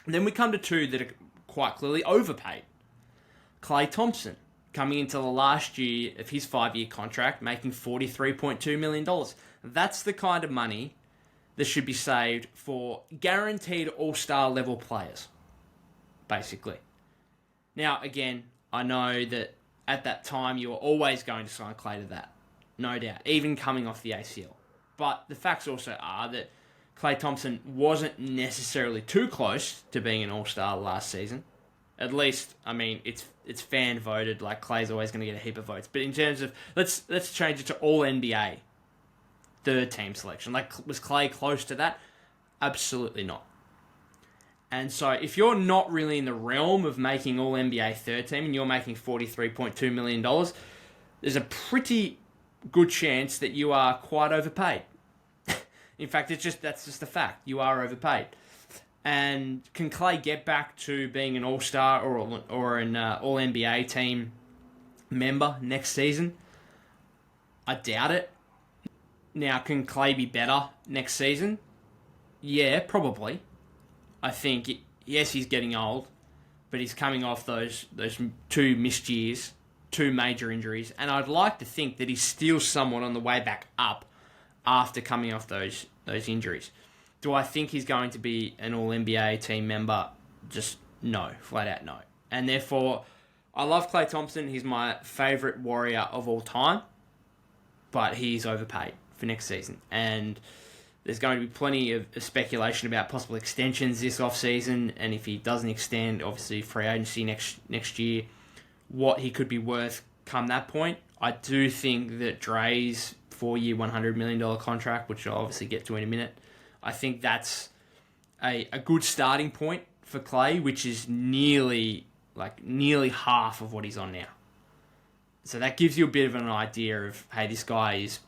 And then we come to two that are quite clearly overpaid. Klay Thompson, coming into the last year of his 5-year contract, making $43.2 million. That's the kind of money that should be saved for guaranteed all-star level players, basically. Now, again, I know that at that time you were always going to sign Klay to that, no doubt, even coming off the ACL. But the facts also are that Klay Thompson wasn't necessarily too close to being an all-star last season. At least, I mean, it's fan voted. Like, Klay's always going to get a heap of votes. But in terms of let's change it to all NBA third team selection. Like, was Klay close to that? Absolutely not. And so, if you're not really in the realm of making all NBA third team and you're making $43.2 million, there's a pretty good chance that you are quite overpaid. In fact, that's just a fact. You are overpaid. And can Klay get back to being an all-star or an all-NBA team member next season? I doubt it. Now, can Klay be better next season? Yeah, probably. I think, yes, he's getting old, but he's coming off those 2 missed years, 2 major injuries, and I'd like to think that he's still somewhat on the way back up after coming off those injuries. Do I think he's going to be an All-NBA team member? Just no, flat out no. And therefore, I love Klay Thompson. He's my favourite Warrior of all time, but he's overpaid for next season. And there's going to be plenty of speculation about possible extensions this offseason, and if he doesn't extend, obviously free agency next year, what he could be worth come that point. I do think that Dre's 4-year, $100 million contract, which I'll obviously get to in a minute, I think that's a good starting point for Klay, which is nearly half of what he's on now. So that gives you a bit of an idea of, hey, this guy is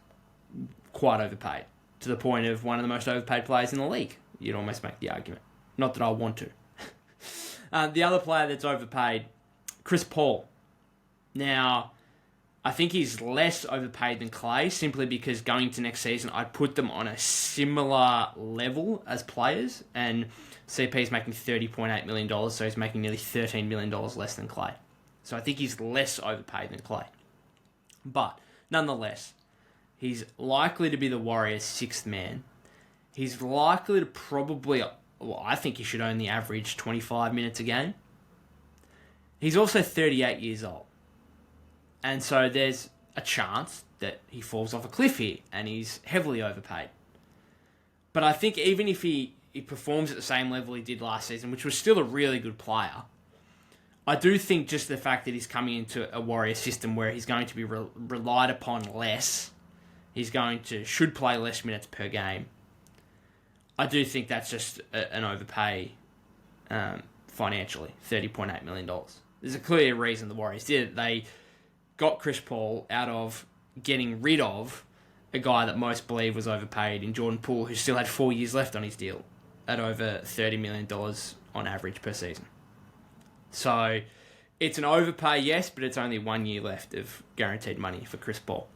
quite overpaid, to the point of one of the most overpaid players in the league. You'd almost make the argument. Not that I want to. The other player that's overpaid, Chris Paul. Now, I think he's less overpaid than Klay, simply because going to next season, I'd put them on a similar level as players, and CP's making $30.8 million, so he's making nearly $13 million less than Klay. So I think he's less overpaid than Klay. But, nonetheless, he's likely to be the Warriors' 6th man. He's likely to probably, I think he should only average 25 minutes a game. He's also 38 years old. And so there's a chance that he falls off a cliff here and he's heavily overpaid. But I think even if he performs at the same level he did last season, which was still a really good player, I do think just the fact that he's coming into a Warrior system where he's going to be relied upon less, should play less minutes per game, I do think that's just an overpay financially, $30.8 million. There's a clear reason the Warriors did it. They got Chris Paul out of getting rid of a guy that most believe was overpaid in Jordan Poole, who still had 4 years left on his deal at over $30 million on average per season. So it's an overpay, yes, but it's only 1 year left of guaranteed money for Chris Paul.